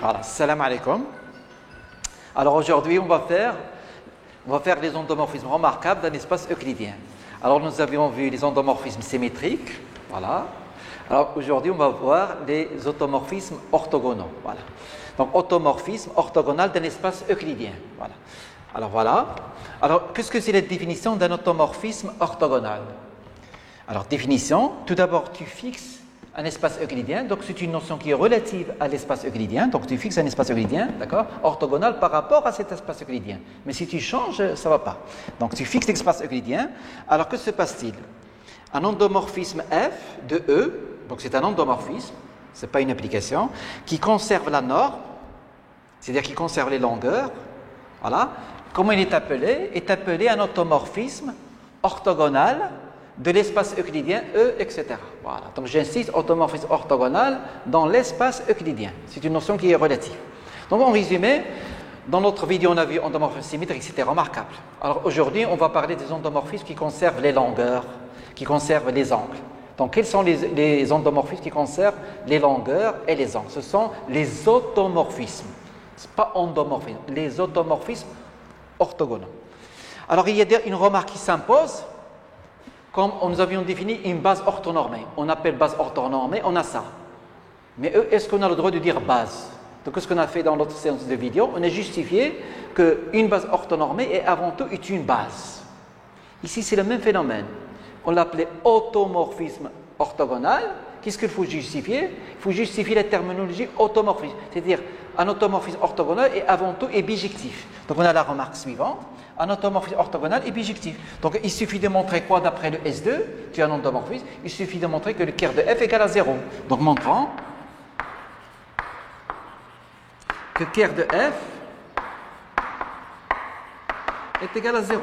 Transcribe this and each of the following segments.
Voilà, salam alaikum. Alors aujourd'hui, on va faire les endomorphismes remarquables d'un espace euclidien. Alors nous avions vu les endomorphismes symétriques, voilà. Alors aujourd'hui, on va voir les automorphismes orthogonaux, voilà. Donc automorphisme orthogonal d'un espace euclidien, voilà. Alors voilà. Alors qu'est-ce que c'est la définition d'un automorphisme orthogonal? Alors définition, tout d'abord tu fixes un espace euclidien, donc c'est une notion qui est relative à l'espace euclidien, donc tu fixes un espace euclidien, d'accord, orthogonal par rapport à cet espace euclidien. Mais si tu changes, ça ne va pas. Donc tu fixes l'espace euclidien. Alors que se passe-t-il? Un endomorphisme F de E, donc c'est un endomorphisme, ce n'est pas une application, qui conserve la norme, c'est-à-dire qui conserve les longueurs, voilà. Comment il est appelé? Est appelé un automorphisme orthogonal de l'espace euclidien E, etc. Voilà. Donc j'insiste, automorphisme orthogonal dans l'espace euclidien. C'est une notion qui est relative. Donc en résumé, dans notre vidéo on a vu endomorphisme symétrique, c'était remarquable. Alors aujourd'hui on va parler des endomorphismes qui conservent les longueurs, qui conservent les angles. Donc quels sont les endomorphismes qui conservent les longueurs et les angles? Ce sont les automorphismes. Ce n'est pas endomorphisme, les automorphismes orthogonaux. Alors il y a une remarque qui s'impose. Comme nous avions défini une base orthonormée, on appelle base orthonormée, on a ça. Mais est-ce qu'on a le droit de dire base? Donc, ce qu'on a fait dans l'autre séance de vidéo, on a justifié qu'une base orthonormée est avant tout une base. Ici, c'est le même phénomène. On l'appelait automorphisme orthogonal. Qu'est-ce qu'il faut justifier? Il faut justifier la terminologie automorphisme. C'est-à-dire, un automorphisme orthogonal est avant tout bijectif. Donc, on a la remarque suivante. Un automorphisme orthogonal est bijectif. Donc, il suffit de montrer quoi d'après le S2? Tu as un endomorphisme. Il suffit de montrer que le kerr de F égale à 0. Donc, montrons que kerr de F est égal à 0.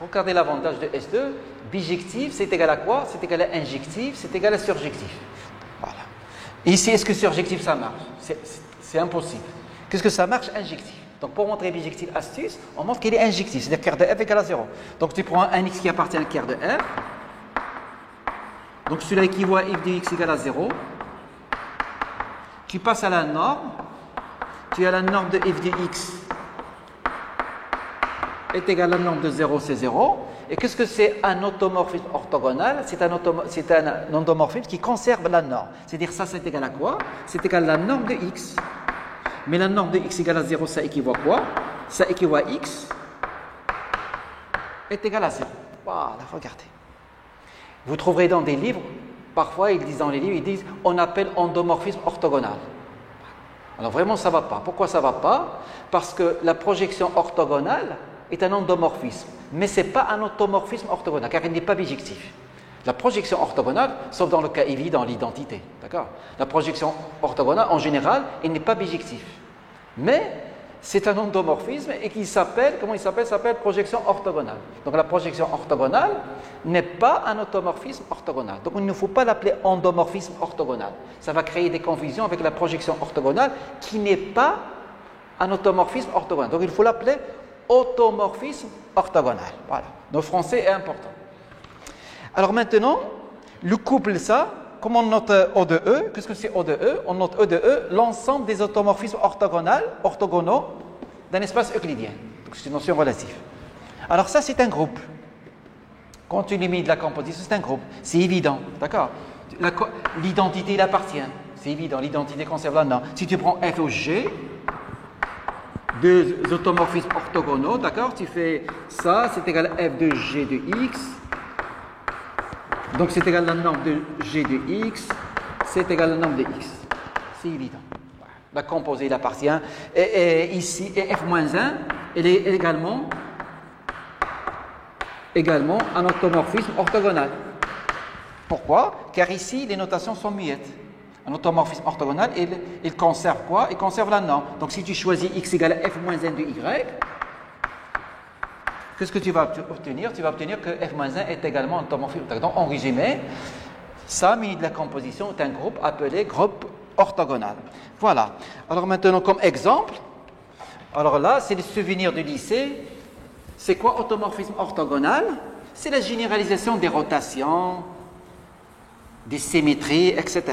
Regardez l'avantage de S2. Bijectif, c'est égal à quoi? C'est égal à injectif, c'est égal à surjectif. Voilà. Ici, est-ce que surjectif, ça marche? C'est impossible. Qu'est-ce que ça marche? Injectif. Donc, pour montrer bijectif, astuce, on montre qu'il est injectif, c'est-à-dire kerr de F égale à 0. Donc, tu prends un x qui appartient à kerr de F. Donc, celui-là équivaut à f de x égale à 0. Tu passes à la norme. Tu as la norme de f de x est égale à la norme de 0, c'est 0. Et qu'est-ce que c'est un automorphisme orthogonal? C'est un endomorphisme qui conserve la norme. C'est-à-dire, ça, c'est égal à quoi? C'est égal à la norme de x. Mais la norme de x égale à 0, ça équivaut à quoi? Ça équivaut à x est égal à 0. Voilà, regardez. Vous trouverez dans des livres, parfois ils disent dans les livres, ils disent on appelle endomorphisme orthogonal. Alors vraiment ça ne va pas. Pourquoi ça ne va pas? Parce que la projection orthogonale est un endomorphisme, mais ce n'est pas un automorphisme orthogonal, car il n'est pas bijectif. La projection orthogonale, sauf dans le cas évident, l'identité, d'accord? La projection orthogonale, en général, il n'est pas bijectif. Mais c'est un endomorphisme et qui s'appelle, comment il s'appelle? Ça s'appelle projection orthogonale. Donc la projection orthogonale n'est pas un automorphisme orthogonal. Donc il ne faut pas l'appeler endomorphisme orthogonal. Ça va créer des confusions avec la projection orthogonale qui n'est pas un automorphisme orthogonal. Donc il faut l'appeler automorphisme orthogonal. Voilà. Le français est important. Alors maintenant, le couple ça, comment on note O de E? Qu'est-ce que c'est O de E? On note E de E, l'ensemble des automorphismes orthogonaux d'un espace euclidien. Donc c'est une notion relative. Alors ça, c'est un groupe. Quand tu limites de la composition, c'est un groupe. C'est évident, d'accord? L'identité, il appartient. C'est évident, l'identité conserve la norme. Si tu prends F ou G, deux automorphismes orthogonaux, d'accord? Tu fais ça, c'est égal à F de G de X. Donc c'est égal à la norme de G de X, c'est égal à la norme de X. C'est évident. La composée, il appartient. Et ici, et F-1, elle est également un automorphisme orthogonal. Pourquoi? Car ici, les notations sont muettes. Un automorphisme orthogonal, il conserve quoi? Il conserve la norme. Donc si tu choisis X égale à F-N de Y, qu'est-ce que tu vas obtenir? Tu vas obtenir que F-1 est également un automorphisme. Donc, en résumé, ça, muni de la composition, est un groupe appelé groupe orthogonal. Voilà. Alors maintenant, comme exemple, alors là, c'est les souvenirs du lycée. C'est quoi automorphisme orthogonal? C'est la généralisation des rotations, des symétries, etc.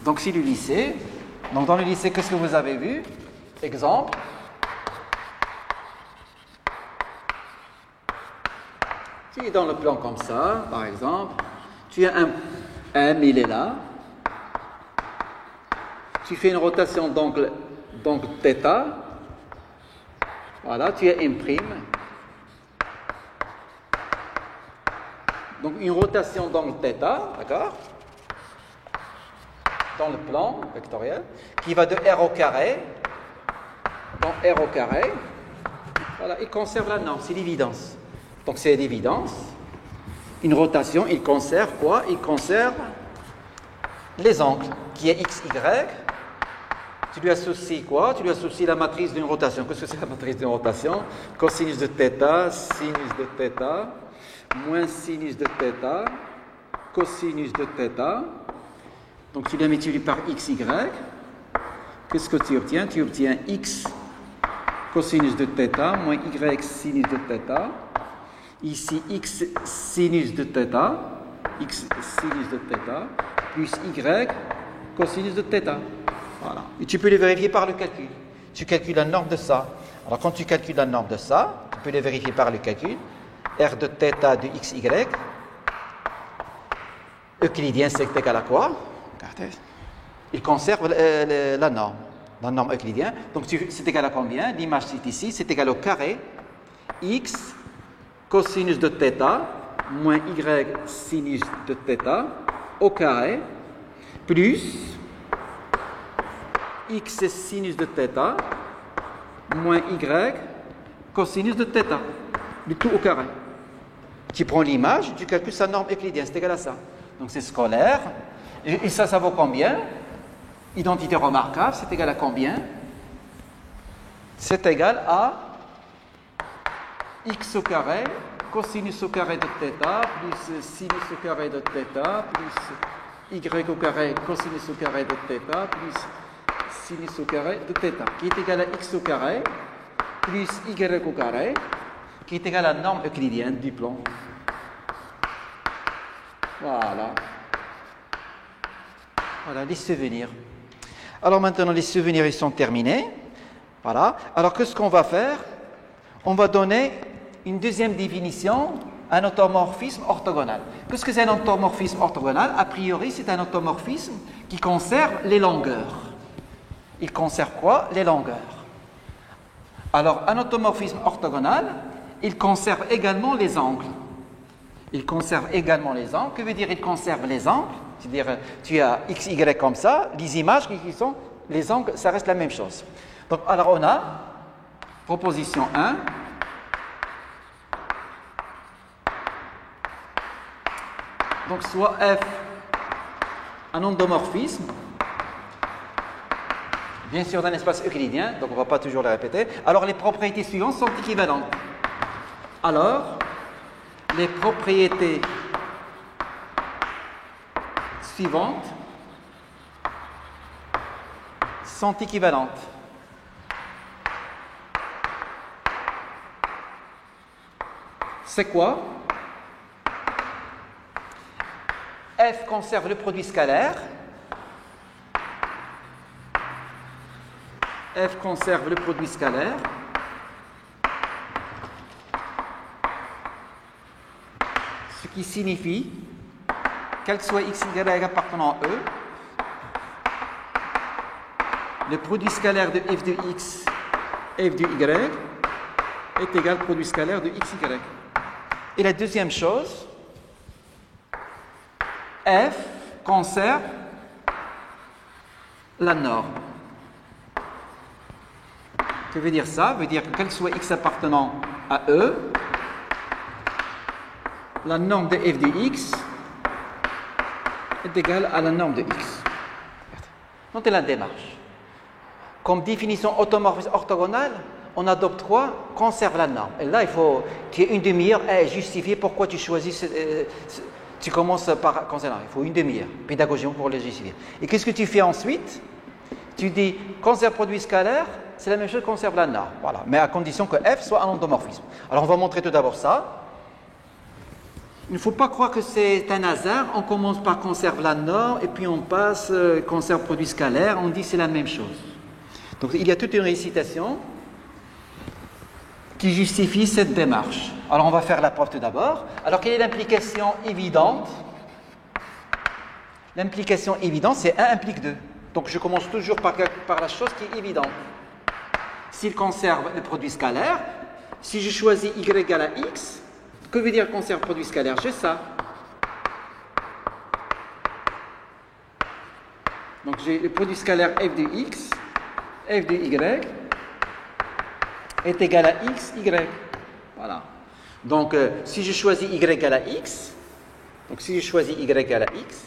Donc, c'est le lycée. Donc dans le lycée, qu'est-ce que vous avez vu? Exemple. Tu es dans le plan comme ça, par exemple. Tu as un M, il est là. Tu fais une rotation d'angle θ. Voilà, tu as M'. Donc une rotation d'angle θ, d'accord? Dans le plan vectoriel, qui va de R au carré, dans R au carré. Voilà, il conserve la norme, c'est l'évidence. Donc c'est l'évidence. Une rotation, il conserve quoi? Il conserve les angles, qui est x, y. Tu lui associes quoi? Tu lui associes la matrice d'une rotation. Qu'est-ce que c'est la matrice d'une rotation? Cosinus de θ, sinus de θ, moins sinus de θ, cosinus de θ. Donc tu la multiplies par x, y. Qu'est-ce que tu obtiens? Tu obtiens x cosinus de θ moins y sinus de θ. Ici, x sinus de θ, x sinus de θ, plus y cosinus de θ. Voilà. Et tu peux les vérifier par le calcul. Tu calcules la norme de ça. Alors, quand tu calcules la norme de ça, tu peux les vérifier par le calcul. R de θ de xy. Euclidien, c'est égal à quoi? Regardez. Il conserve la norme euclidienne. Donc, c'est égal à combien? L'image c'est ici, c'est égal au carré x cosinus de θ moins y sinus de θ au carré plus x sinus de θ moins y cosinus de θ. Le tout au carré. Tu prends l'image, tu calcules sa norme euclidienne, c'est égal à ça. Donc c'est scolaire. Et ça vaut combien? Identité remarquable, c'est égal à combien? C'est égal à x au carré, cosinus au carré de θ, plus sinus au carré de θ, plus y au carré, cosinus au carré de θ, plus sinus au carré de θ, qui est égal à x au carré, plus y au carré, qui est égal à la norme euclidienne du plan. Voilà. Voilà, les souvenirs. Alors maintenant, les souvenirs, ils sont terminés. Voilà. Alors, qu'est-ce qu'on va faire? On va donner une deuxième définition, un automorphisme orthogonal. Qu'est-ce que c'est un automorphisme orthogonal? A priori, c'est un automorphisme qui conserve les longueurs. Il conserve quoi? Les longueurs. Alors, un automorphisme orthogonal, il conserve également les angles. Il conserve également les angles. Que veut dire il conserve les angles? C'est-à-dire, tu as x, y comme ça, les images qui sont, les angles, ça reste la même chose. Donc, alors on a, proposition 1, donc soit f, un endomorphisme, bien sûr d'un espace euclidien, donc on ne va pas toujours le répéter. Alors les propriétés suivantes sont équivalentes. Alors, les propriétés suivantes sont équivalentes. C'est quoi? F conserve le produit scalaire. F conserve le produit scalaire. Ce qui signifie, quel que soit x, y appartenant à E, le produit scalaire de f de x, f de y, est égal au produit scalaire de x, y. Et la deuxième chose, f conserve la norme. Que veut dire ça? Ça veut dire que quel que soit x appartenant à E, la norme de f de x est égale à la norme de x. Notez la démarche. Comme définition automorphisme orthogonale, on adopte quoi? Conserve la norme. Et là, il faut qu'il y ait une demi-heure à justifier pourquoi tu choisis. Tu commences par conserver. Il faut une demi-heure. Pédagogie pour le justifier. Et qu'est-ce que tu fais ensuite? Tu dis conserve produit scalaire, c'est la même chose, conserve la norme. Voilà. Mais à condition que f soit un endomorphisme. Alors, on va montrer tout d'abord ça. Il ne faut pas croire que c'est un hasard. On commence par conserve la norme et puis on passe conserve produit scalaire. On dit c'est la même chose. Donc il y a toute une récitation qui justifie cette démarche. Alors on va faire la preuve tout d'abord. Alors quelle est l'implication évidente? L'implication évidente, c'est 1 implique 2. Donc je commence toujours par la chose qui est évidente. S'il conserve le produit scalaire, si je choisis y égale à x, que veut dire conserve produit scalaire? J'ai ça. Donc j'ai le produit scalaire f de x, f de y est égal à x, y. Voilà. Donc si je choisis y égale à x, donc si je choisis y égale à x,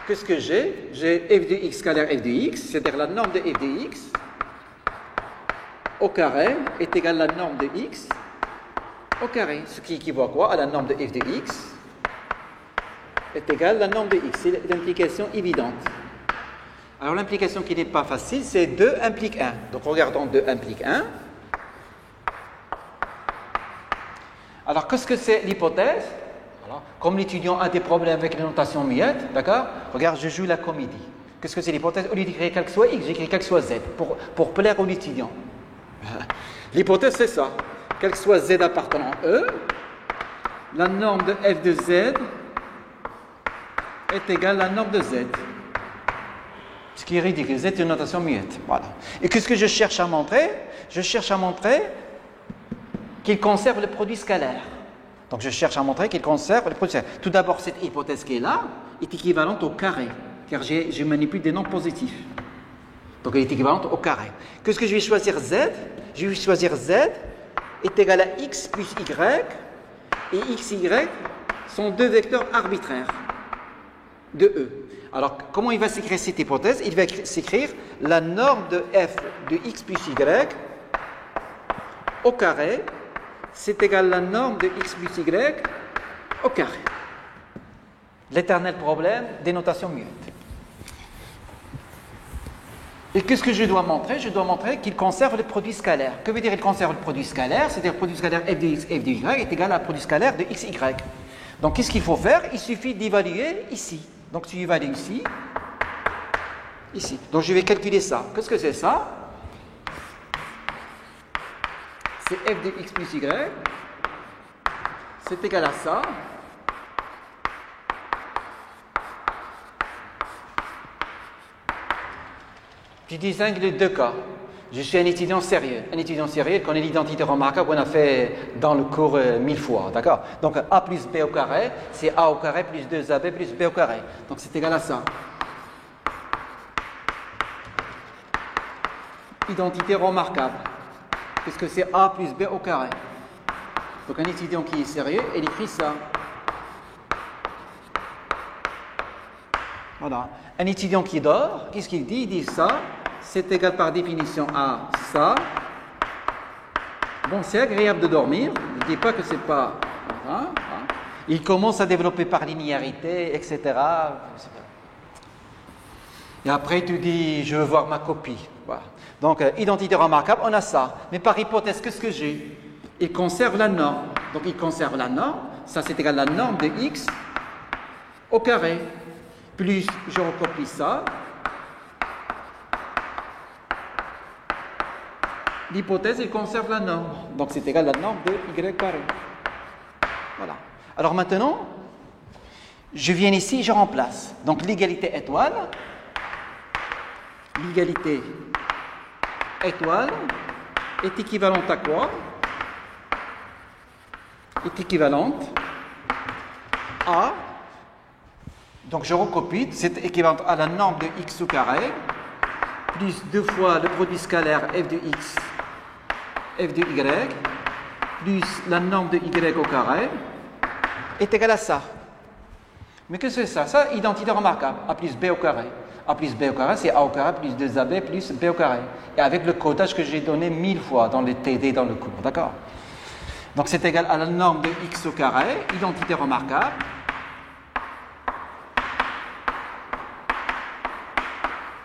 qu'est-ce que j'ai? J'ai f de x scalaire f de x, c'est-à-dire la norme de f de x au carré est égal à la norme de x au carré. Ce qui équivaut à quoi? À la norme de f de x est égal à la norme de x. C'est l'implication évidente. Alors l'implication qui n'est pas facile, c'est 2 implique 1. Donc regardons 2 implique 1. Alors qu'est-ce que c'est l'hypothèse? Voilà. Comme l'étudiant a des problèmes avec les notations muettes, d'accord? Regarde, je joue la comédie. Qu'est-ce que c'est l'hypothèse? Au lieu d'écrire quel que soit x, j'écris quel que soit z, pour plaire aux étudiants. L'hypothèse, c'est ça. Quel que soit z appartenant à E, la norme de f de z est égale à la norme de z. Ce qui est ridicule. Z est une notation muette. Voilà. Et qu'est-ce que je cherche à montrer? Je cherche à montrer qu'il conserve le produit scalaire. Donc je cherche à montrer qu'il conserve le produit scalaire. Tout d'abord, cette hypothèse qui est là est équivalente au carré, car je manipule des nombres positifs. Donc elle est équivalente au carré. Qu'est-ce que je vais choisir z? Je vais choisir z est égal à x plus y, et x, y sont 2 vecteurs arbitraires de E. Alors, comment il va s'écrire cette hypothèse? Il va s'écrire la norme de f de x plus y au carré, c'est égal à la norme de x plus y au carré. L'éternel problème des notations muettes. Et qu'est-ce que je dois montrer? Je dois montrer qu'il conserve le produit scalaire. Que veut dire qu'il conserve le produit scalaire? C'est-à-dire que le produit scalaire f de x, f de y est égal à le produit scalaire de x, y. Donc, qu'est-ce qu'il faut faire? Il suffit d'évaluer ici. Donc, tu évalues ici, ici. Donc, je vais calculer ça. Qu'est-ce que c'est ça? C'est f de x plus y. C'est égal à ça. Tu distingues les 2 cas. Je suis un étudiant sérieux. Un étudiant sérieux connaît l'identité remarquable qu'on a fait dans le cours 1000 fois. D'accord? Donc a plus b au carré, c'est a au carré plus 2ab plus b au carré. Donc c'est égal à ça. Identité remarquable. Qu'est-ce que c'est a plus b au carré? Donc un étudiant qui est sérieux, il écrit ça. Voilà. Un étudiant qui dort, qu'est-ce qu'il dit? Il dit ça. C'est égal par définition à ça. Bon, c'est agréable de dormir. Je ne dis pas que c'est pas... Il commence à développer par linéarité, etc. Et après, tu dis, je veux voir ma copie. Voilà. Donc, identité remarquable, on a ça. Mais par hypothèse, qu'est-ce que j'ai? Il conserve la norme. Donc, il conserve la norme. Ça, c'est égal à la norme de x au carré. Plus, je recopie ça. L'hypothèse, il conserve la norme. Donc, c'est égal à la norme de y carré. Voilà. Alors maintenant, je viens ici, je remplace. Donc, l'égalité étoile. L'égalité étoile est équivalente à quoi? Est équivalente à... Donc, je recopie. C'est équivalent à la norme de x au carré plus 2 fois le produit scalaire f de x f de y plus la norme de y au carré est égal à ça. Mais qu'est-ce que c'est ça? Ça, identité remarquable. A plus b au carré. A plus b au carré, c'est a au carré plus 2ab plus b au carré. Et avec le codage que j'ai donné 1000 fois dans le TD, dans le cours. D'accord? Donc, c'est égal à la norme de x au carré, identité remarquable.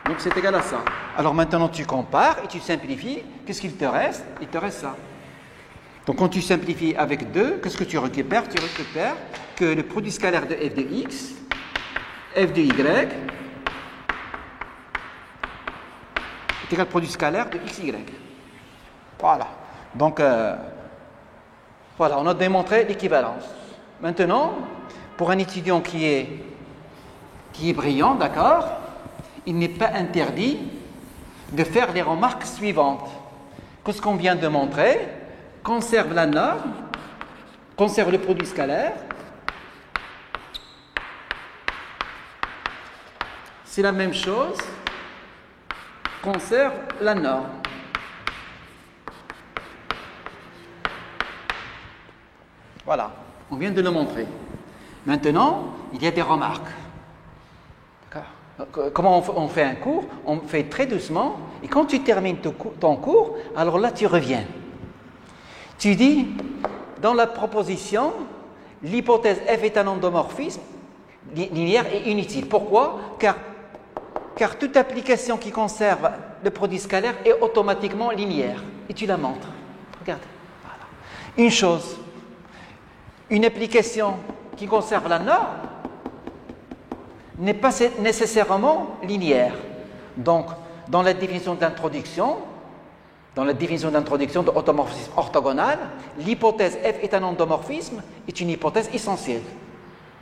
Donc, c'est égal à ça. Alors, maintenant, tu compares et tu simplifies. Qu'est-ce qu'il te reste? Il te reste ça. Donc quand tu simplifies avec 2, qu'est-ce que tu récupères? Tu récupères que le produit scalaire de f de x, f de y, est égal au produit scalaire de xy. Voilà. Donc, voilà, on a démontré l'équivalence. Maintenant, pour un étudiant qui est brillant, d'accord, il n'est pas interdit de faire les remarques suivantes. Qu'est-ce qu'on vient de montrer? Conserve la norme, conserve le produit scalaire. C'est la même chose, conserve la norme. Voilà, on vient de le montrer. Maintenant, il y a des remarques. Comment on fait un cours? On fait très doucement, et quand tu termines ton cours, alors là tu reviens. Tu dis, dans la proposition, l'hypothèse f est un endomorphisme linéaire et inutile. Pourquoi? Car toute application qui conserve le produit scalaire est automatiquement linéaire. Et tu la montres. Regarde. Voilà. Une chose, une application qui conserve la norme n'est pas nécessairement linéaire. Donc, dans la définition d'introduction, de l'automorphisme orthogonal, l'hypothèse f est un endomorphisme est une hypothèse essentielle.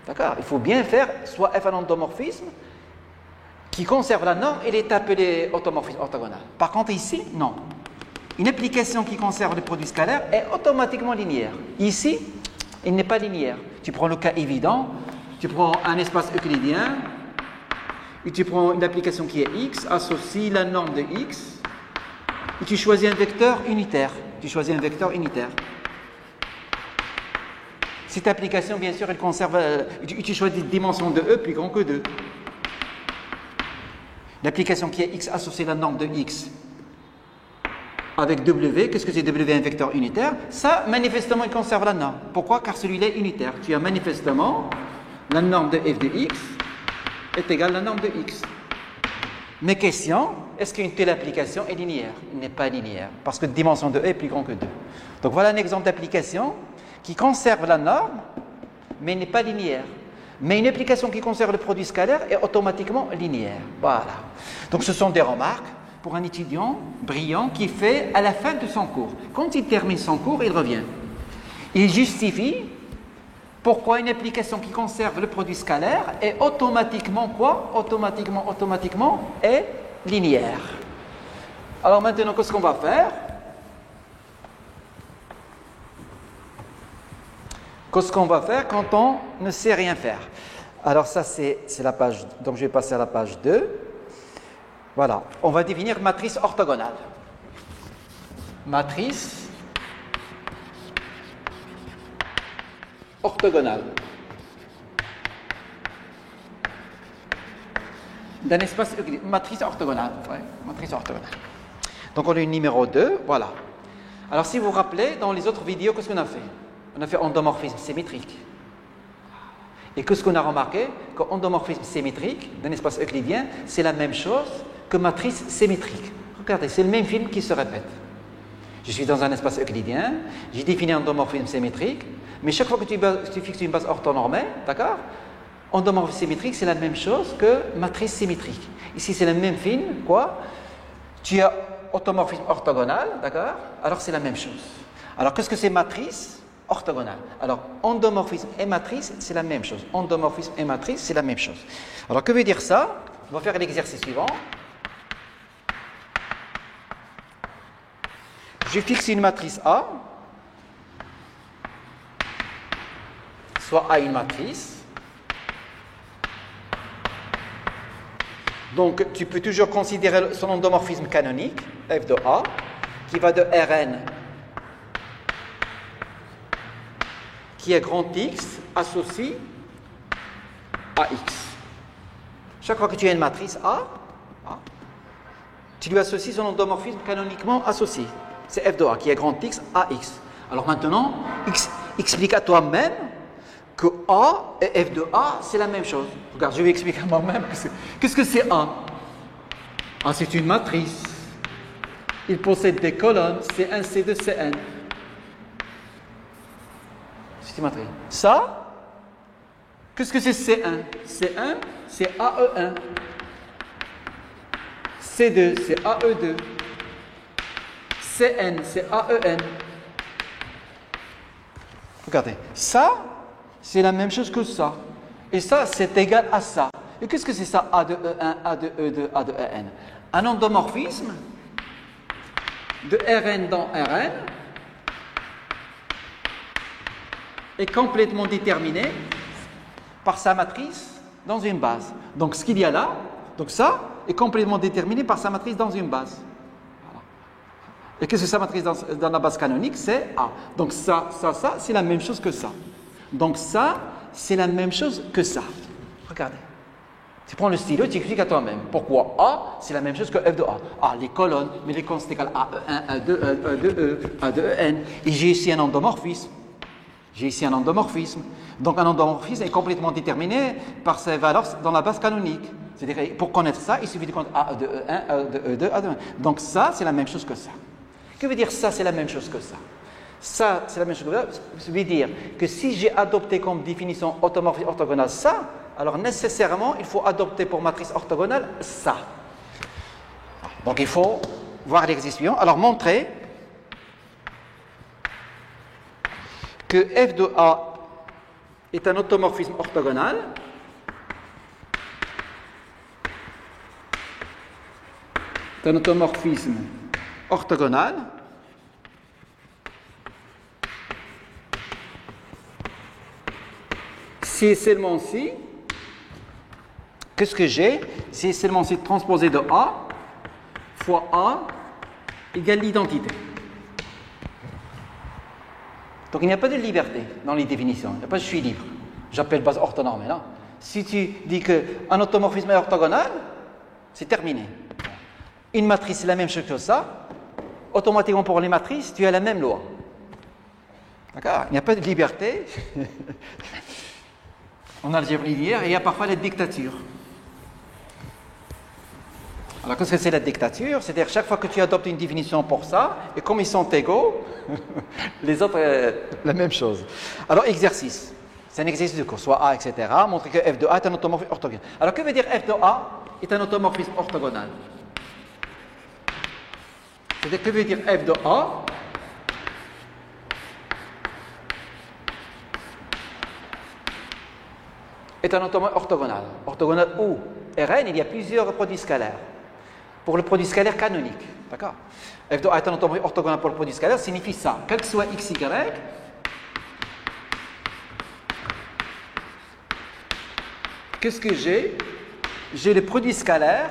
D'accord? Il faut bien faire soit f un endomorphisme qui conserve la norme, il est appelé automorphisme orthogonal. Par contre, ici, non. Une application qui conserve le produit scalaire est automatiquement linéaire. Ici, il n'est pas linéaire. Tu prends le cas évident, tu prends un espace euclidien, et tu prends une application qui est x, associe la norme de x, et tu choisis un vecteur unitaire. Cette application, bien sûr, elle conserve, tu choisis une dimension de E plus grand que 2. L'application qui est x associée la norme de x avec W, qu'est-ce que c'est W, un vecteur unitaire? Ça, manifestement, il conserve la norme. Pourquoi? Car celui-là est unitaire. Tu as manifestement la norme de f de x est égale à la norme de x. Mais question, est-ce qu'une telle application est linéaire? Elle n'est pas linéaire, parce que la dimension de E est plus grand que 2. Donc voilà un exemple d'application qui conserve la norme, mais n'est pas linéaire. Mais une application qui conserve le produit scalaire est automatiquement linéaire. Voilà. Donc ce sont des remarques pour un étudiant brillant qui fait à la fin de son cours. Quand il termine son cours, il revient. Il justifie pourquoi une application qui conserve le produit scalaire est automatiquement quoi? Automatiquement est linéaire. Alors maintenant, qu'est-ce qu'on va faire? Qu'est-ce qu'on va faire quand on ne sait rien faire? Alors ça, c'est la page, donc je vais passer à la page 2. Voilà, on va définir matrice orthogonale. Matrice orthogonale d'un espace euclidien. Matrice orthogonale, ouais, matrice orthogonale. Donc on a une numéro 2, voilà. Alors si vous vous rappelez, dans les autres vidéos, qu'est-ce qu'on a fait? On a fait endomorphisme symétrique. Et qu'est-ce qu'on a remarqué? Qu'endomorphisme symétrique d'un espace euclidien, c'est la même chose que matrice symétrique. Regardez, c'est le même film qui se répète. Je suis dans un espace euclidien, j'ai défini un endomorphisme symétrique, mais chaque fois que tu fixes une base orthonormée, d'accord? Endomorphisme symétrique, c'est la même chose que matrice symétrique. Ici, c'est le même film, quoi? Tu as automorphisme orthogonal, d'accord? Alors, c'est la même chose. Alors, qu'est-ce que c'est matrice orthogonale? Alors, endomorphisme et matrice, c'est la même chose. Endomorphisme et matrice, c'est la même chose. Alors, que veut dire ça? On va faire l'exercice suivant. Je fixe une matrice A, soit A une matrice. Donc, tu peux toujours considérer son endomorphisme canonique, f de A, qui va de Rn, qui est grand X, associé à X. Chaque fois que tu as une matrice A, tu lui associes son endomorphisme canoniquement associé. C'est f de A qui est grand X à X. Alors maintenant, explique à toi-même que A et f de A, c'est la même chose. Regarde, je vais expliquer à moi-même. Qu'est-ce que c'est A? A, c'est une matrice. Il possède des colonnes, C1, C2, Cn. symétrie. Ça, qu'est-ce que c'est C1? C1, c'est AE1. C2, c'est AE2. Cn, c'est AEN. Regardez, ça, c'est la même chose que ça. Et ça, c'est égal à ça. Et qu'est-ce que c'est ça, A2E1, A2E2, A2EN? Un endomorphisme de Rn dans Rn est complètement déterminé par sa matrice dans une base. Donc ce qu'il y a là, donc ça est complètement déterminé par sa matrice dans une base. Et qu'est-ce que sa matrice dans la base canonique? C'est A. Donc ça, c'est la même chose que ça. Donc ça, c'est la même chose que ça. Regardez. Tu prends le stylo, tu expliques à toi-même. Pourquoi A, c'est la même chose que F de A. A, les colonnes, mais les colonnes, c'est égal à A1, A2, A2E, A2EN. Et j'ai ici un endomorphisme. Donc un endomorphisme est complètement déterminé par ses valeurs dans la base canonique. C'est-à-dire, pour connaître ça, il suffit de connaître A2E1, A2E2, A2E1. Donc ça, c'est la même chose que ça. Que veut dire ça, c'est la même chose que ça? Ça, c'est la même chose que ça. Ça veut dire que si j'ai adopté comme définition automorphisme orthogonal ça, alors nécessairement, il faut adopter pour matrice orthogonale ça. Donc il faut voir l'exercice suivant. Alors montrer que f de A est un automorphisme orthogonal si et seulement si, qu'est-ce que j'ai? Si et seulement si transposé de A fois A égale l'identité. Donc il n'y a pas de liberté dans les définitions, il n'y a pas de je suis libre. J'appelle base orthonormée là. Si tu dis qu'un automorphisme est orthogonal, c'est terminé. Une matrice c'est la même chose que ça, automatiquement pour les matrices, tu as la même loi. D'accord? Il n'y a pas de liberté. En algèbre linéaire, il y a parfois la dictature. Alors, qu'est-ce que c'est la dictature? C'est-à-dire, chaque fois que tu adoptes une définition pour ça, et comme ils sont égaux, les autres, la même chose. Alors, exercice. C'est un exercice de cours, soit A, etc. Montrer que f de A est un automorphisme orthogonal. Alors, que veut dire f de A est un automorphisme orthogonal? C'est-à-dire, que veut dire f de A? Est un automorphisme orthogonal. Orthogonal où Rn, il y a plusieurs produits scalaires. Pour le produit scalaire canonique, d'accord? F de A est un automorphisme orthogonal pour le produit scalaire signifie ça. Quel que soit x, y, qu'est-ce que j'ai? J'ai le produit scalaire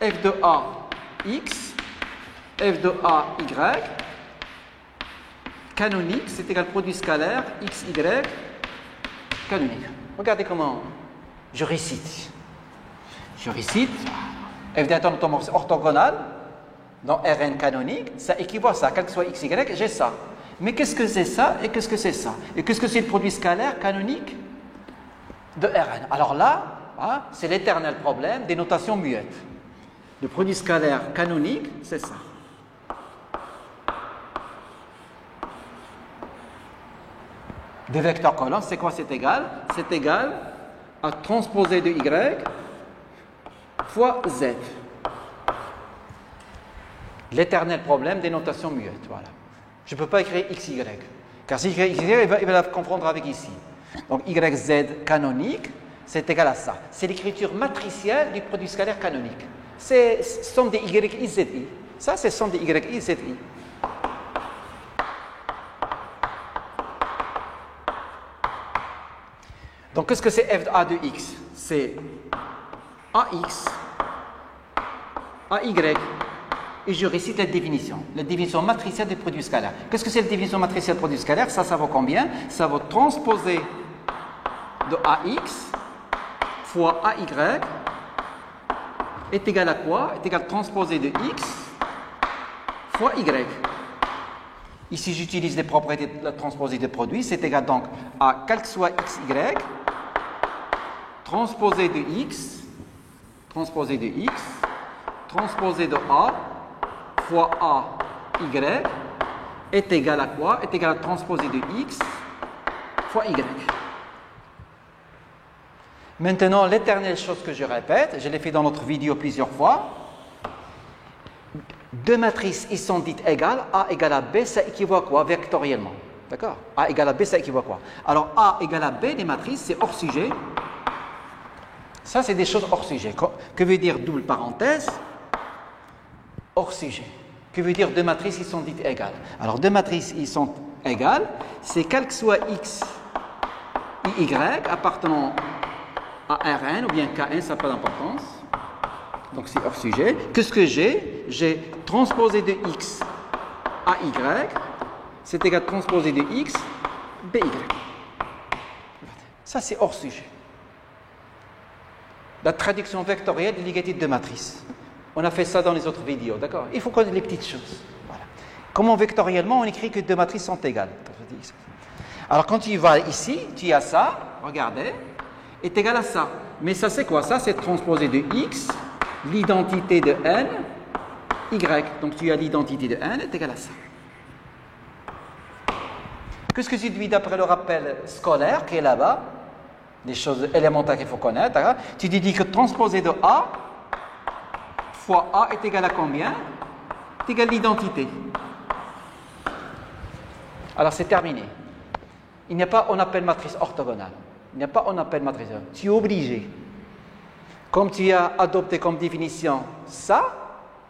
f de A x, f de A y, canonique, c'est égal produit scalaire x, y, canonique. Regardez comment je récite. Je récite. F de A est un automorphisme orthogonal dans Rn canonique, ça équivaut à ça. Quel que soit x, y, j'ai ça. Mais qu'est-ce que c'est ça et qu'est-ce que c'est ça? Et qu'est-ce que c'est le produit scalaire canonique de Rn? Alors là, hein, c'est l'éternel problème des notations muettes. Le produit scalaire canonique, c'est ça. Des vecteurs colonnes, c'est quoi? C'est égal? C'est égal à transposé de y fois z. L'éternel problème des notations muettes. Voilà. Je ne peux pas écrire x, y. Car si j'écris x, y, il va la confondre avec ici. Donc y, z canonique, c'est égal à ça. C'est l'écriture matricielle du produit scalaire canonique. C'est somme des y, i, z, i. Ça, c'est somme des y, i, z, i. Donc, qu'est-ce que c'est f de A de x? C'est AX, AY, et je récite la définition matricielle des produits scalaires. Qu'est-ce que c'est la définition matricielle des produits scalaires? Ça vaut combien? Ça vaut transposer de AX fois AY est égal à quoi? Est égal à transposer de x fois y. Ici, j'utilise les propriétés de la transposée de produits. C'est égal donc à quel que soit x, y, transposé de x, transposé de A fois A, y est égal à quoi? Est égal à transposé de x fois Y. Maintenant, l'éternelle chose que je répète, je l'ai fait dans notre vidéo plusieurs fois. Deux matrices, ils sont dites égales. A égale à B, ça équivaut à quoi vectoriellement? D'accord? A égale à B, ça équivaut à quoi? Alors, A égale à B, les matrices, c'est hors sujet. Ça, c'est des choses hors sujet. Que veut dire double parenthèse? Hors sujet. Que veut dire deux matrices, ils sont dites égales? Alors, deux matrices, ils sont égales. C'est quel que soit X et Y appartenant à Rn ou bien Kn, ça n'a pas d'importance. Donc, c'est hors sujet. Qu'est-ce que j'ai? J'ai transposé de X à Y. C'est égal à transposé de X, BY. Ça, c'est hors sujet. La traduction vectorielle de l'égalité de deux matrices. On a fait ça dans les autres vidéos, d'accord? Il faut connaître les petites choses. Voilà. Comment vectoriellement on écrit que deux matrices sont égales? Alors, quand tu vas ici, tu as ça, regardez, est égal à ça. Mais ça, c'est quoi? Ça, c'est transposé de X, l'identité de N, Y. Donc, tu as l'identité de N est égal à ça. Qu'est-ce que tu dis d'après le rappel scolaire qui est là-bas? Des choses élémentaires qu'il faut connaître. Hein? Tu dis que transposé de A fois A est égal à combien? C'est égal à l'identité. Alors, c'est terminé. Il n'y a pas on appelle matrice orthogonale. Il n'y a pas on appelle matrice. Tu es obligé. Comme tu as adopté comme définition ça,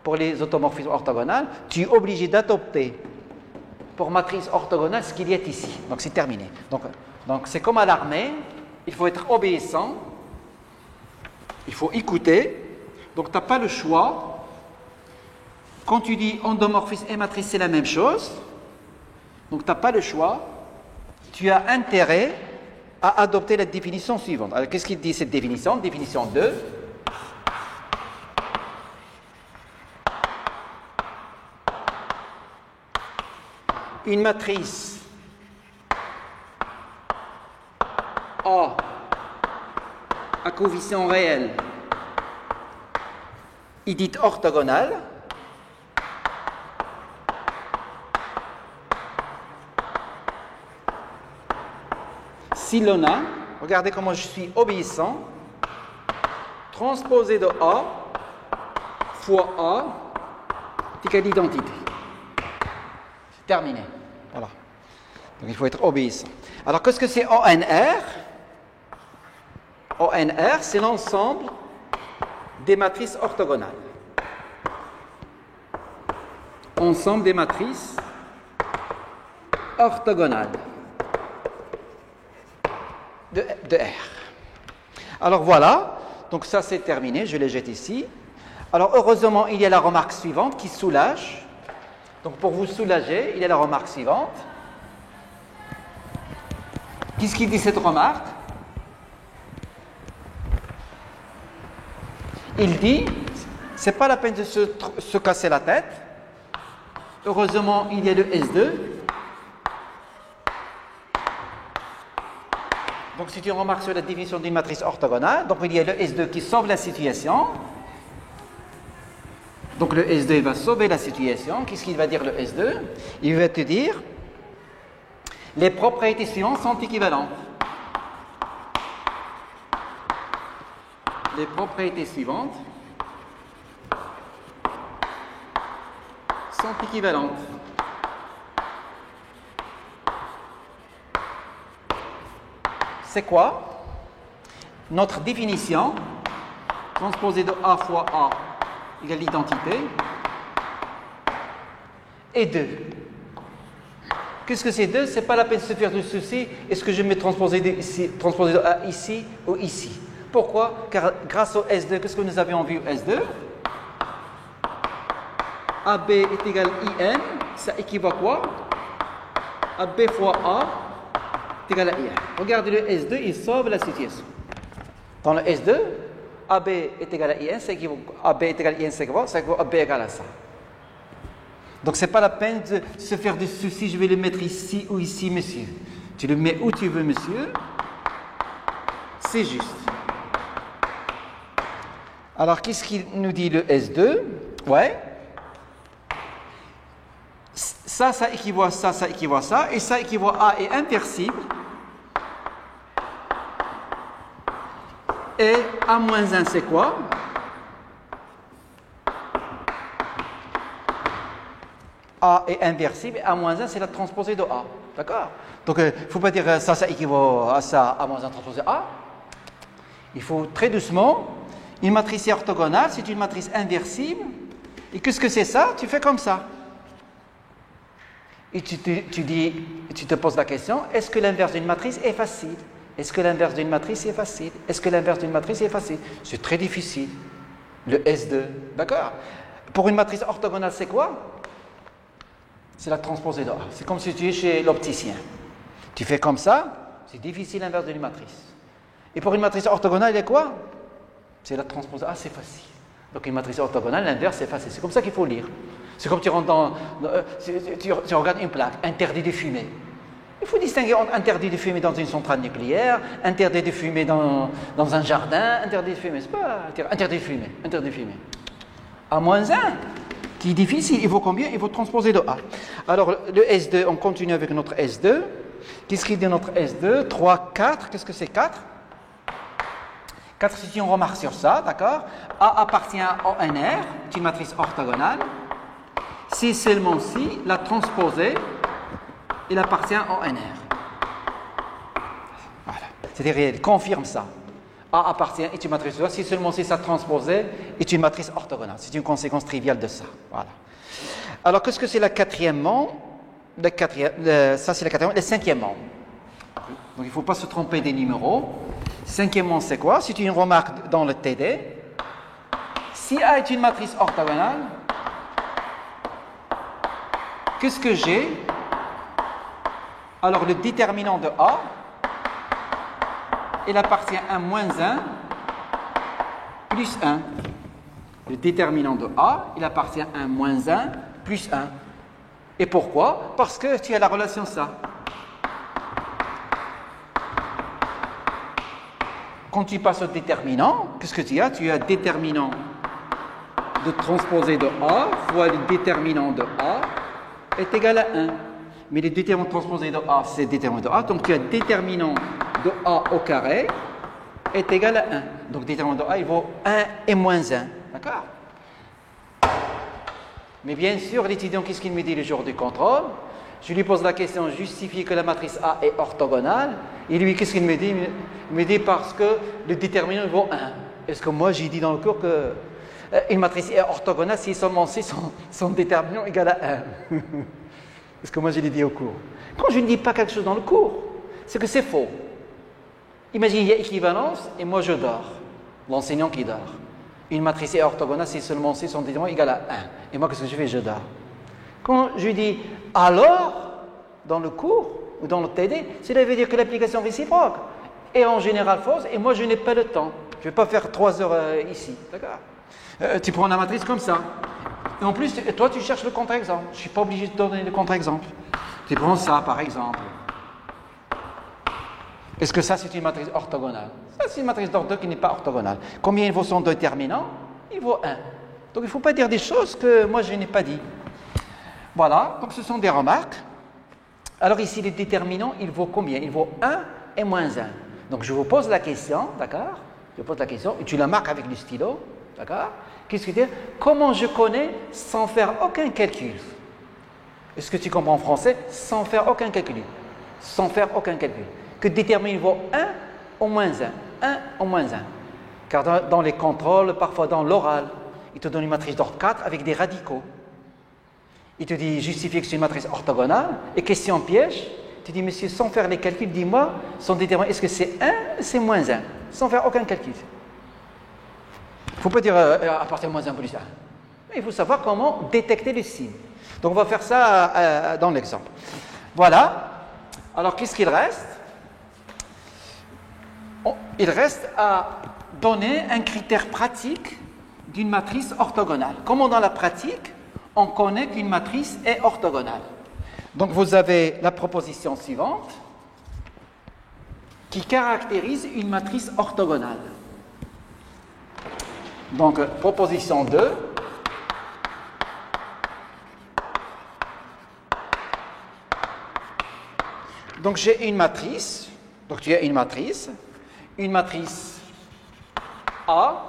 pour les automorphismes orthogonales, tu es obligé d'adopter pour matrice orthogonale ce qu'il y a ici. Donc, c'est terminé. Donc c'est comme à l'armée, il faut être obéissant, il faut écouter. Donc, tu n'as pas le choix. Quand tu dis endomorphisme et matrice, c'est la même chose. Donc, tu n'as pas le choix. Tu as intérêt à adopter la définition suivante. Alors, qu'est-ce qu'il dit cette définition? Définition 2. Une matrice A à coefficient réel est dite orthogonale si l'on a, regardez comment je suis obéissant, transposé de A fois A est égal à l'identité. C'est terminé. Voilà. Donc il faut être obéissant. Alors qu'est-ce que c'est ONR? ONR, c'est l'ensemble des matrices orthogonales. Ensemble des matrices orthogonales de R. Alors voilà, donc ça c'est terminé, je les jette ici. Alors heureusement, il y a la remarque suivante qui soulage. Donc pour vous soulager, il y a la remarque suivante. Qu'est-ce qu'il dit cette remarque? Il dit, c'est pas la peine de se casser la tête. Heureusement, il y a le S2. Donc si tu remarques sur la définition d'une matrice orthogonale, donc il y a le S2 qui sauve la situation. Donc le S2 il va sauver la situation. Qu'est-ce qu'il va dire le S2? Il va te dire les propriétés suivantes sont équivalentes. Les propriétés suivantes sont équivalentes. C'est quoi? Notre définition, transposée de A fois A égale l'identité, et 2. Qu'est-ce que c'est 2? C'est pas la peine de se faire du souci. Est-ce que je mets transposé de A ici ou ici? Pourquoi? Car grâce au S2, qu'est-ce que nous avions vu au S2? AB est égal à IN, ça équivaut à quoi? AB fois A est égal à IN. Regardez le S2, il sauve la situation. Dans le S2, AB est égal à IN, ça équivaut à AB est égal à IN, ça équivaut à AB égal à ça. Donc, ce n'est pas la peine de se faire des soucis, je vais le mettre ici ou ici, monsieur. Tu le mets où tu veux, monsieur. C'est juste. Alors, qu'est-ce qu'il nous dit le S2? Ouais. Ça équivaut à ça, ça équivaut à ça, et ça équivaut à A est inversible. Et A-1, c'est quoi? A est inversible et A-1, c'est la transposée de A. D'accord? Donc, il ne faut pas dire ça équivaut à ça, A-1 transposé A. Il faut très doucement. Une matrice est orthogonale, c'est une matrice inversible. Et qu'est-ce que c'est ça? Tu fais comme ça. Et tu te poses la question, est-ce que l'inverse d'une matrice est facile? Est-ce que l'inverse d'une matrice est facile? Est-ce que l'inverse d'une matrice est facile? C'est très difficile. Le S2, d'accord? Pour une matrice orthogonale, c'est quoi? C'est la transposée de A. C'est comme si tu es chez l'opticien. Tu fais comme ça, c'est difficile l'inverse d'une matrice. Et pour une matrice orthogonale, il y a quoi? C'est la transposée de A, c'est facile. Donc une matrice orthogonale, l'inverse, c'est facile. C'est comme ça qu'il faut lire. C'est comme tu rentres tu regardes une plaque, interdit de fumer. Il faut distinguer entre interdit de fumer dans une centrale nucléaire, interdit de fumer dans un jardin, interdit de fumer, c'est pas interdit de fumer, interdit de fumer. A-1, qui est difficile, il vaut combien? Il vaut transposer de A. Alors le S2, on continue avec notre S2. Qu'est-ce qu'il dit notre S2? 3, 4, qu'est-ce que c'est 4? 4, si on remarque sur ça, d'accord? A appartient à ONR, c'est une matrice orthogonale. Si seulement si, la transposée, il appartient à ONR. Voilà. C'est-à-dire, il confirme ça. A appartient est une matrice orthogonale, si seulement si sa transposée est une matrice orthogonale. C'est une conséquence triviale de ça. Voilà. Alors, qu'est-ce que c'est le quatrièmement? Ça, c'est le quatrièmement. Le cinquièmement. Donc, il ne faut pas se tromper des numéros. Cinquièmement, c'est quoi? C'est une remarque dans le TD. Si A est une matrice orthogonale, qu'est-ce que j'ai? Alors, le déterminant de A, il appartient à -1 plus 1. Le déterminant de A, il appartient à -1 plus 1. Et pourquoi? Parce que tu as la relation ça. Quand tu passes au déterminant, qu'est-ce que tu as? Tu as déterminant de transposé de A fois le déterminant de A est égal à 1. Mais le déterminant transposé de A, c'est le déterminant de A. Donc tu as déterminant de A au carré est égal à 1. Donc déterminant de A, il vaut 1 et -1. D'accord? Mais bien sûr, l'étudiant, qu'est-ce qu'il me dit le jour du contrôle? Je lui pose la question, justifie que la matrice A est orthogonale. Et lui, qu'est-ce qu'il me dit? Il me dit parce que le déterminant vaut 1. Est-ce que moi, j'ai dit dans le cours que une matrice est orthogonale si seulement si son déterminant est égal à 1? Est-ce que moi, je l'ai dit au cours? Quand je ne dis pas quelque chose dans le cours, c'est que c'est faux. Imagine, il y a équivalence et moi, je dors. L'enseignant qui dort. Une matrice est orthogonale si seulement si son déterminant est égal à 1. Et moi, qu'est-ce que je fais? Je dors. Quand je dis alors, dans le cours ou dans le TD, cela veut dire que l'application réciproque est en général fausse et moi je n'ai pas le temps. Je ne vais pas faire 3 heures ici. D'accord? Tu prends la matrice comme ça. Et en plus, toi tu cherches le contre-exemple. Je ne suis pas obligé de donner le contre-exemple. Tu prends ça par exemple. Est-ce que ça c'est une matrice orthogonale? Ça c'est une matrice d'ordre 2 qui n'est pas orthogonale. Combien il vaut son déterminant? Il vaut 1. Donc il ne faut pas dire des choses que moi je n'ai pas dit. Voilà, donc ce sont des remarques. Alors ici, le déterminant, il vaut combien? Il vaut 1 et -1. Donc je vous pose la question, d'accord? Je vous pose la question et tu la marques avec le stylo, d'accord? Qu'est-ce que tu dis? Comment je connais sans faire aucun calcul? Est-ce que tu comprends en français? Sans faire aucun calcul. Sans faire aucun calcul. Que déterminant vaut 1 au -1. 1 au -1. Car dans les contrôles, parfois dans l'oral, il te donne une matrice d'ordre 4 avec des radicaux. Il te dit, justifie que c'est une matrice orthogonale. Et question piège, tu dis, monsieur, sans faire les calculs, dis-moi, son déterminant, est-ce que c'est 1 ou c'est -1? Sans faire aucun calcul. Il ne faut pas dire à partir de -1 plus 1. Mais il faut savoir comment détecter le signe. Donc on va faire ça dans l'exemple. Voilà. Alors qu'est-ce qu'il reste? Il reste à donner un critère pratique d'une matrice orthogonale. Comment dans la pratique on connaît qu'une matrice est orthogonale? Donc vous avez la proposition suivante qui caractérise une matrice orthogonale. Donc proposition 2. Donc j'ai une matrice. Donc tu as une matrice A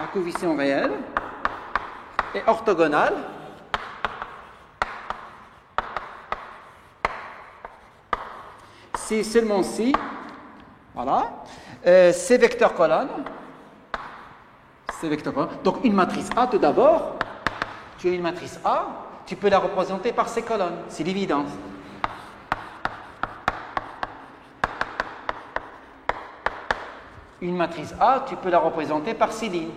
à coefficient réel est orthogonal si seulement si, voilà, ces vecteurs colonnes, donc une matrice A tout d'abord, tu as une matrice A, tu peux la représenter par ces colonnes, c'est l'évidence. Une matrice A, tu peux la représenter par ces lignes.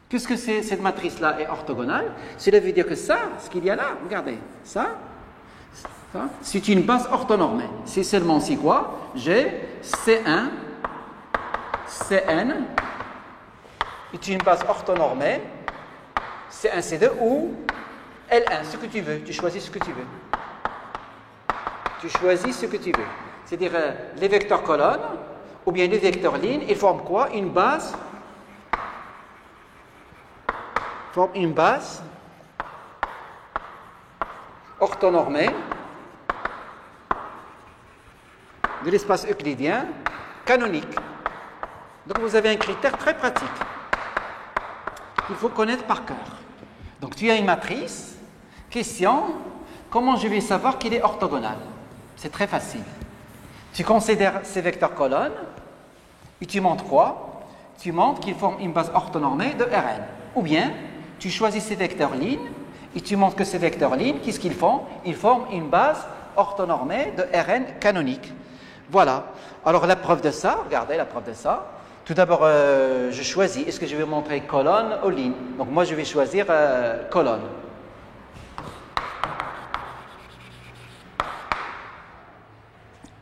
Puisque cette matrice-là est orthogonale, cela veut dire que ça, ce qu'il y a là, regardez, ça c'est une base orthonormée. C'est seulement si quoi? J'ai C1, Cn est une base orthonormée, C1, C2 ou L1, ce que tu veux, tu choisis ce que tu veux. Tu choisis ce que tu veux. C'est-à-dire les vecteurs colonnes ou bien les vecteurs lignes, ils forment quoi? Une base orthonormée de l'espace euclidien canonique. Donc vous avez un critère très pratique qu'il faut connaître par cœur. Donc tu as une matrice, question, comment je vais savoir qu'il est orthogonal? C'est très facile. Tu considères ces vecteurs colonnes et tu montres quoi? Tu montres qu'ils forment une base orthonormée de Rn. Ou bien, tu choisis ces vecteurs lignes et tu montres que ces vecteurs lignes, qu'est-ce qu'ils font? Ils forment une base orthonormée de Rn canonique. Voilà. Alors la preuve de ça, regardez la preuve de ça. Tout d'abord, je choisis, est-ce que je vais montrer colonne ou ligne? Donc moi, je vais choisir colonne.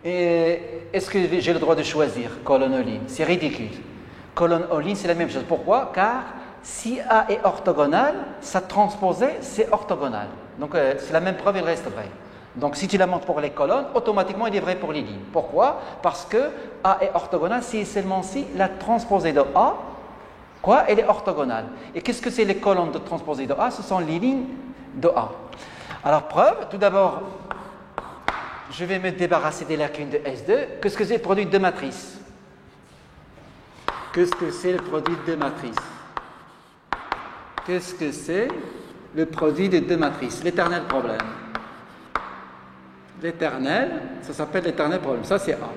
Et est-ce que j'ai le droit de choisir colonne ou ligne? C'est ridicule. Colonne ou ligne, c'est la même chose. Pourquoi? Car si A est orthogonal, sa transposée, c'est orthogonal. Donc c'est la même preuve, il reste vrai. Donc si tu la montres pour les colonnes, automatiquement il est vrai pour les lignes. Pourquoi? Parce que A est orthogonal si et seulement si la transposée de A, quoi? Elle est orthogonale. Et qu'est-ce que c'est les colonnes de transposée de A? Ce sont les lignes de A. Alors preuve, tout d'abord, je vais me débarrasser des lacunes de S2. Qu'est-ce que c'est le produit de matrice? Qu'est-ce que c'est le produit de matrice? Qu'est-ce que c'est le produit de deux matrices? L'éternel problème. L'éternel, ça s'appelle l'éternel problème. Ça, c'est A.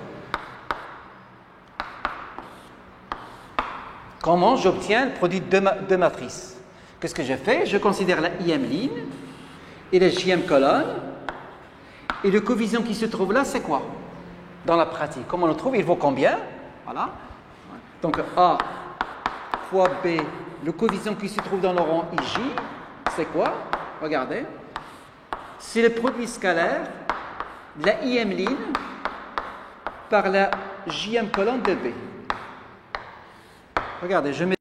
Comment j'obtiens le produit de deux matrices? Qu'est-ce que je fais? Je considère la ième ligne et la jième colonne. Et le coefficient qui se trouve là, c'est quoi? Dans la pratique, comment on le trouve? Il vaut combien? Voilà. Donc, A fois B, le coefficient qui se trouve dans le rang IJ, c'est quoi? Regardez. C'est le produit scalaire de la ième ligne par la jième colonne de B. Regardez, je mets